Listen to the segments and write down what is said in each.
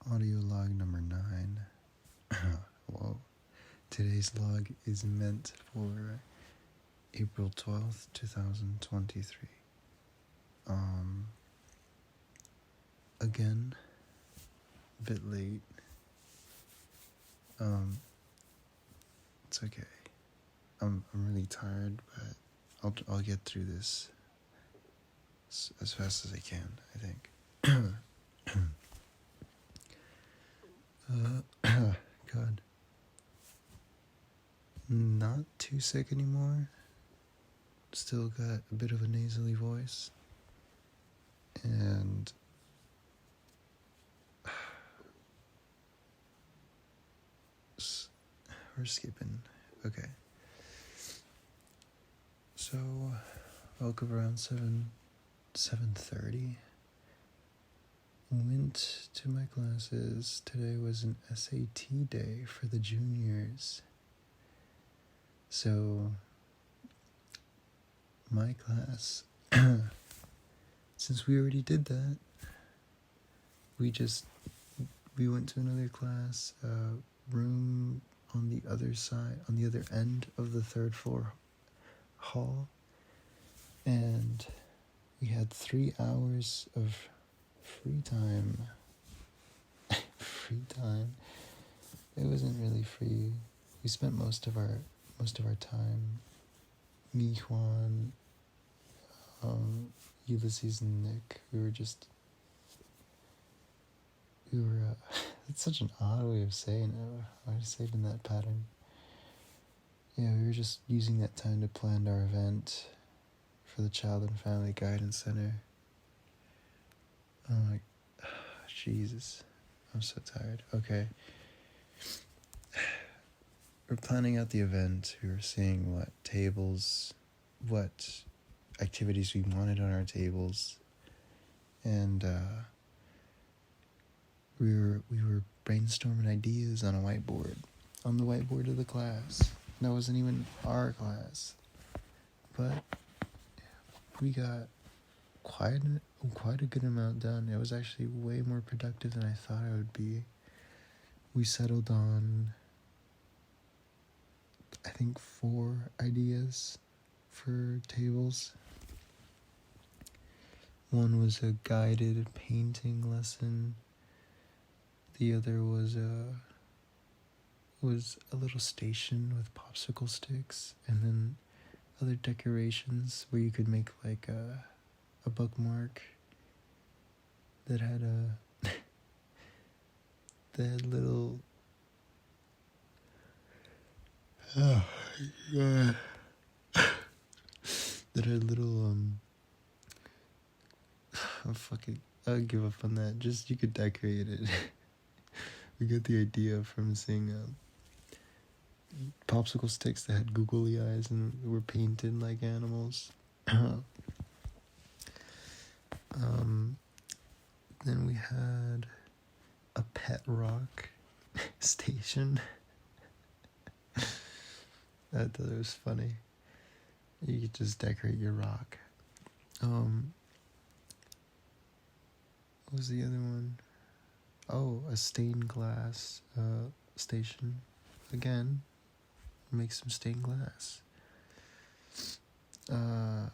Audio log number 9. Whoa. Today's log is meant for April 12th, 2023. Again, a bit late. It's okay. I'm really tired, but I'll get through this as fast as I can, I think. God. Not too sick anymore. Still got a bit of a nasally voice. And we're skipping. Okay. So, woke up around 7:30. Went to my classes. Today was an SAT day for the juniors. So, my class, since we already did that, we went to another class, room on the other side, on the other end of the third floor hall, and we had 3 hours of free time. Free time. It wasn't really free. We spent most of our time, me, Juan, Ulysses, and Nick. We were it's such an odd way of saying it. Why did I say it in that pattern? Yeah, we were just using that time to plan our event for the Child and Family Guidance Center. Oh my, Jesus, I'm so tired. Okay. We're planning out the event. We were seeing what activities we wanted on our tables, and we were brainstorming ideas on the whiteboard of the class. That wasn't even our class, but we got quite a good amount done. It was actually way more productive than I thought it would be. We settled on, I think, 4 ideas for tables. One was a guided painting lesson. The other was a little station with popsicle sticks, and then other decorations where you could make like a bookmark that had little I'll give up on that. Just you could decorate it. We got the idea from seeing popsicle sticks that had googly eyes and were painted like animals. Then we had a pet rock station. I thought it was funny. You could just decorate your rock. What was the other one? Oh, a stained glass station. Again, make some stained glass. And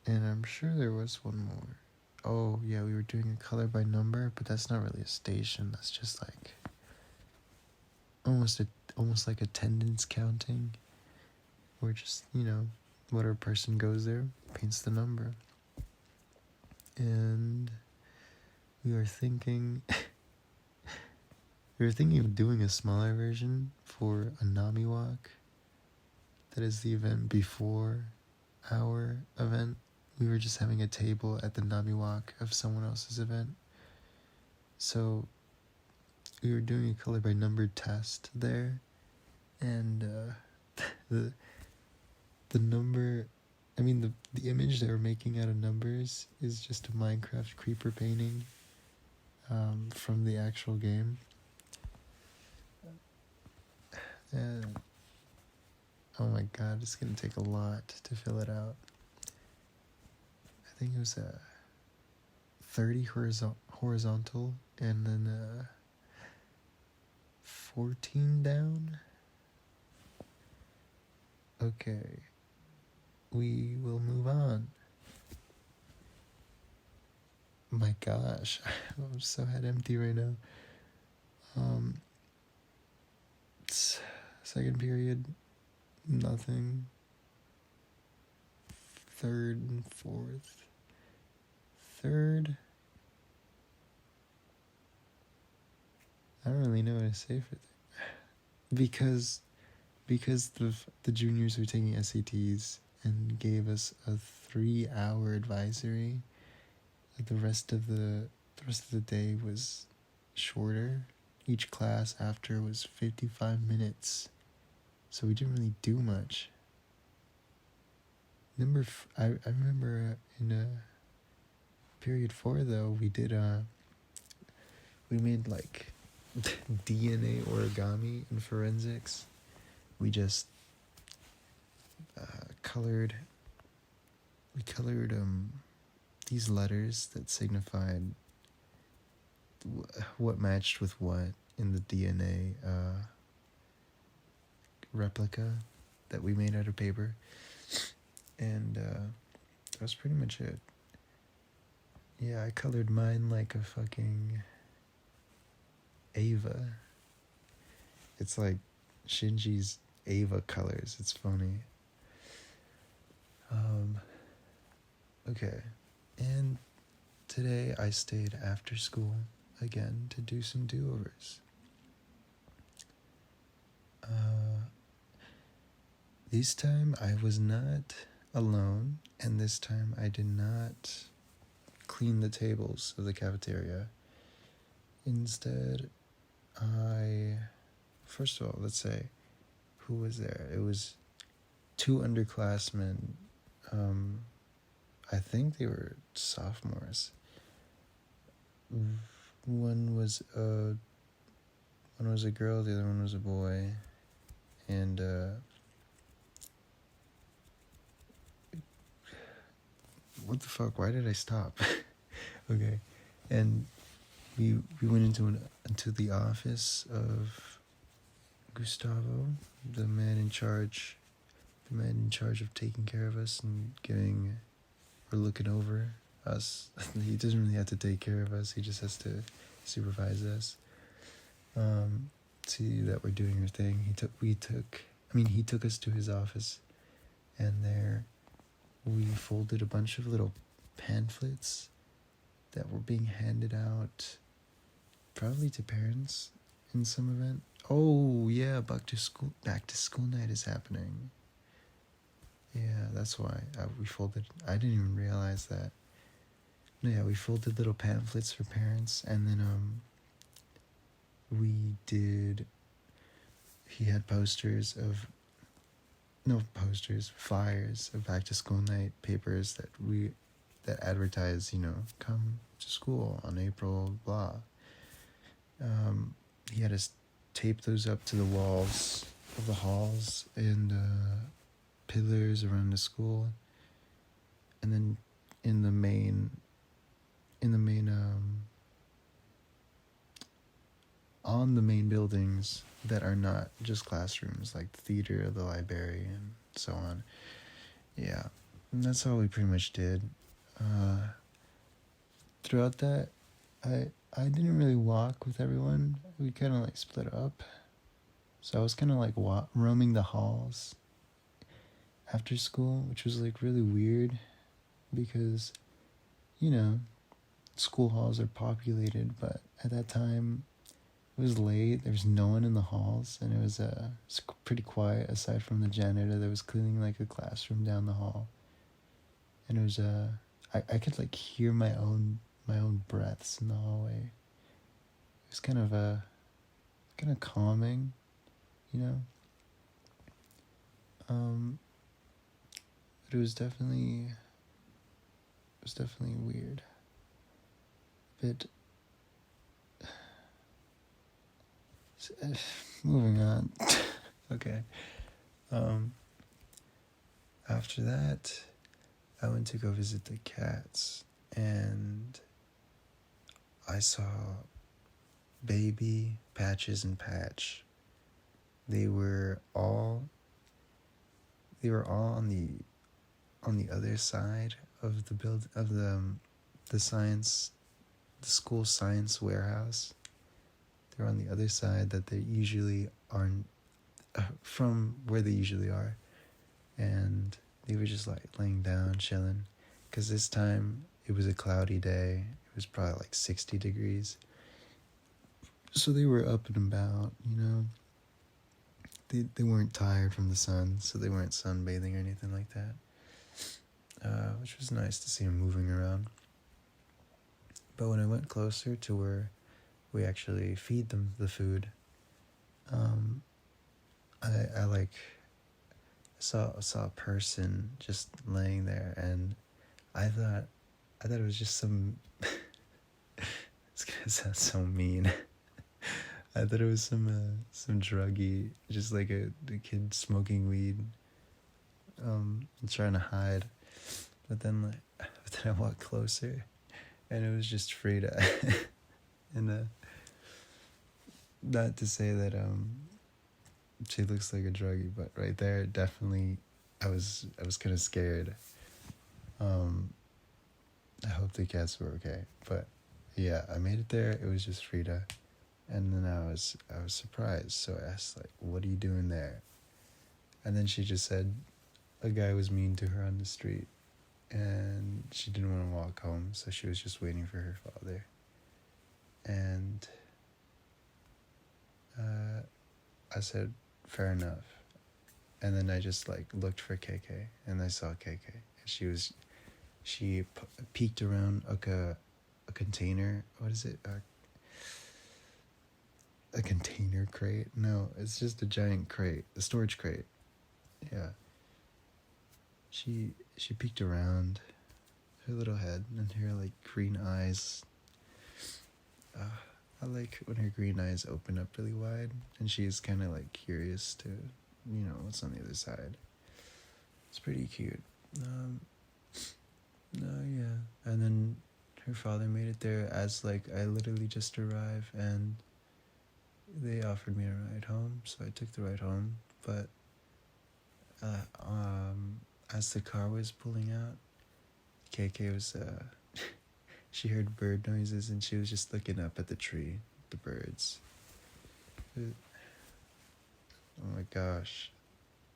I'm sure there was one more. Oh, yeah, we were doing a color by number, but that's not really a station. That's just like almost like attendance counting. Or just, whatever person goes there, paints the number. And we were thinking of doing a smaller version for a Nami walk. That is the event before our event. We were just having a table at the Nami walk of someone else's event. So we were doing a color by number test there, and the number, the image that we're making out of numbers is just a Minecraft creeper painting from the actual game. And oh my god, it's gonna take a lot to fill it out. I think it was 30 horizontal, and then 14 down. Okay, we will move on. My gosh, I'm so head empty right now. Second period, nothing. Third and fourth. Third, I don't really know what to say for that. Because the juniors were taking SATs and gave us a 3-hour advisory. The rest of the day was shorter. Each class after was 55 minutes, so we didn't really do much. I remember in period 4 though, we made like DNA origami in forensics. We just colored these letters that signified what matched with what in the DNA replica that we made out of paper, and that was pretty much it. Yeah, I colored mine like a fucking Ava. It's like Shinji's Ava colors. It's funny. Okay, and today I stayed after school again to do some do-overs. This time I was not alone, and this time I did not clean the tables of the cafeteria. Instead, first of all, let's say, who was there? It was 2 underclassmen. I think they were sophomores. One was a girl, the other one was a boy, and what the fuck? Why did I stop? Okay, and we went into the office of Gustavo, the man in charge of taking care of us and giving or looking over us. He doesn't really have to take care of us. He just has to supervise us. See that we're doing our thing. He took us to his office, and there we folded a bunch of little pamphlets that were being handed out, probably to parents in some event. Oh yeah, back to school night is happening. Yeah, that's why we folded. I didn't even realize that. No, yeah, we folded little pamphlets for parents, and then he had flyers of back to school night, papers that advertise, come to school on April blah. He had us tape those up to the walls of the halls and pillars around the school, and then in the main on the main buildings that are not just classrooms, like the theater, the library, and so on. Yeah, and that's all we pretty much did. Throughout that, I didn't really walk with everyone. We kind of like split up. So I was kind of like roaming the halls after school, which was like really weird because, school halls are populated, but at that time it was late. There was no one in the halls, and it was pretty quiet aside from the janitor that was cleaning like a classroom down the hall. And it was I could like hear my own breaths in the hallway. It was kind of calming, but it was definitely weird. But moving on. Okay. After that, I went to go visit the cats, and I saw Baby, Patches, and Patch. They were all on the other side of the science, the school science warehouse. They're on the other side that they usually aren't, from where they usually are. And they were just like laying down, chilling. Because this time it was a cloudy day. It was probably like 60 degrees. So they were up and about, you know. They weren't tired from the sun, so they weren't sunbathing or anything like that. Which was nice to see them moving around. But when I went closer to where we actually feed them the food, I like saw a person just laying there, and I thought it was just some. It's gonna sound so mean. I thought it was some druggie, just like a kid smoking weed, trying to hide. But then I walked closer, and it was just Frida. And not to say that she looks like a druggie, but right there, definitely, I was kind of scared. I hope the cats were okay, but yeah, I made it there. It was just Frida, and then I was surprised. So I asked, like, "What are you doing there?" And then she just said a guy was mean to her on the street, and she didn't want to walk home, so she was just waiting for her father. And I said, "Fair enough." And then I just like looked for KK, and I saw KK, and she peeked around a container. What is it? A container crate? No, it's just a giant crate, a storage crate. Yeah. She peeked around, her little head and her like green eyes. I like when her green eyes open up really wide, and she's kind of like curious to, what's on the other side. It's pretty cute. No, yeah. And then her father made it there as like I literally just arrived, and they offered me a ride home, so I took the ride home. But as the car was pulling out, KK was she heard bird noises, and she was just looking up at the tree, the birds. Oh my gosh,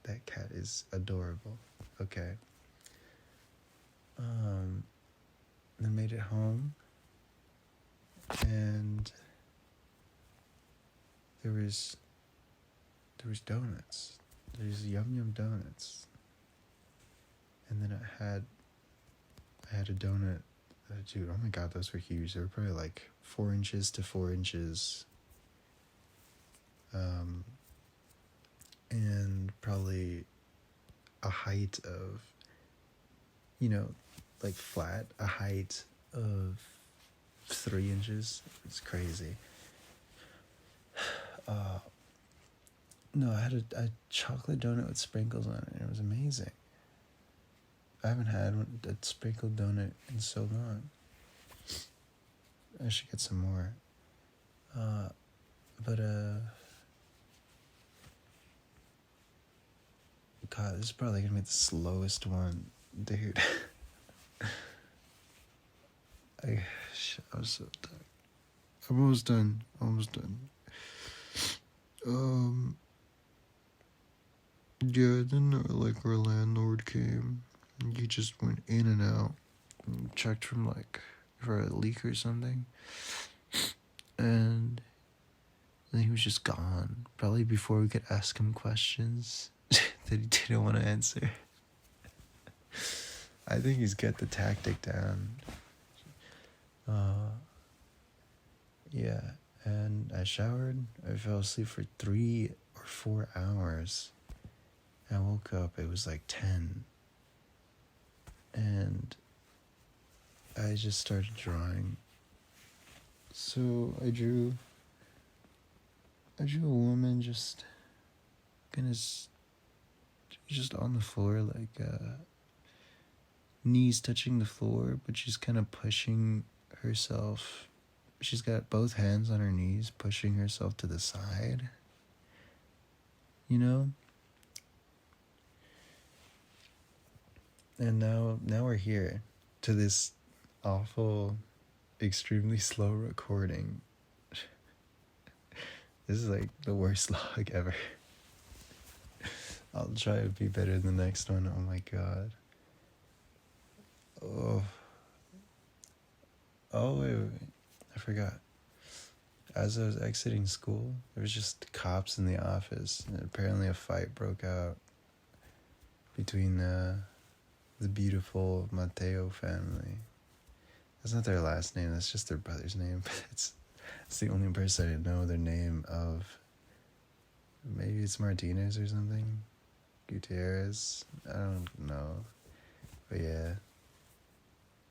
that cat is adorable. Okay. Then made it home, and there was donuts. There's yum donuts. And then I had a donut. Dude, oh my god, those were huge. They were probably like 4 inches to 4 inches. And probably a height of, like flat, a height of 3 inches. It's crazy. No, I had a chocolate donut with sprinkles on it, and it was amazing. I haven't had a sprinkled donut in so long. I should get some more. God, this is probably gonna be the slowest one, dude. I'm so tired. I'm almost done. Yeah, then our landlord came. He just went in and out and checked for a leak or something. And then he was just gone. Probably before we could ask him questions that he didn't want to answer. I think he's got the tactic down. Yeah, and I showered. I fell asleep for 3 or 4 hours. I woke up, it was like 10. And I just started drawing. So I drew a woman just on the floor, like knees touching the floor, but she's kind of pushing herself she's got both hands on her knees, pushing herself to the side. You know? And now we're here to this awful, extremely slow recording. This is like the worst log ever. I'll try to be better than the next one. Oh my god. Wait. I forgot. As I was exiting school, there was just cops in the office, and apparently a fight broke out between the beautiful Mateo family. That's not their last name, that's just their brother's name. It's the only person I know their name of. Maybe it's Martinez or something? Gutierrez? I don't know. But yeah,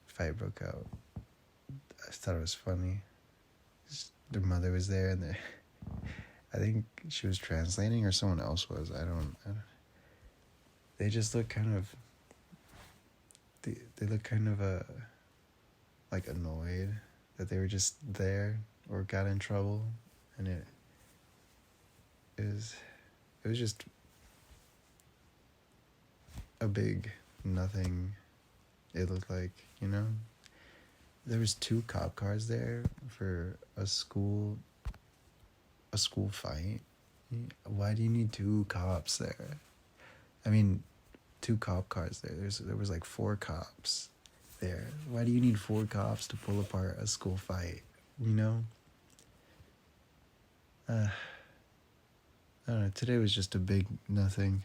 fight broke out. I thought it was funny. Their mother was there, and I think she was translating, or someone else was. I don't. They just look kind of. They look kind of like annoyed that they were just there or got in trouble, and it was just a big nothing. It looked like, you know. There was 2 cop cars there for a school fight. Why do you need 2 cops there? I mean, 2 cop cars there. There was like 4 cops there. Why do you need 4 cops to pull apart a school fight? You know? I don't know. Today was just a big nothing.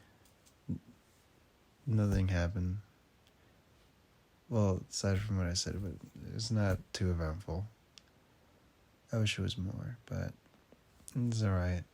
Nothing happened. Well, aside from what I said, but it's not too eventful. I wish it was more, but it's alright.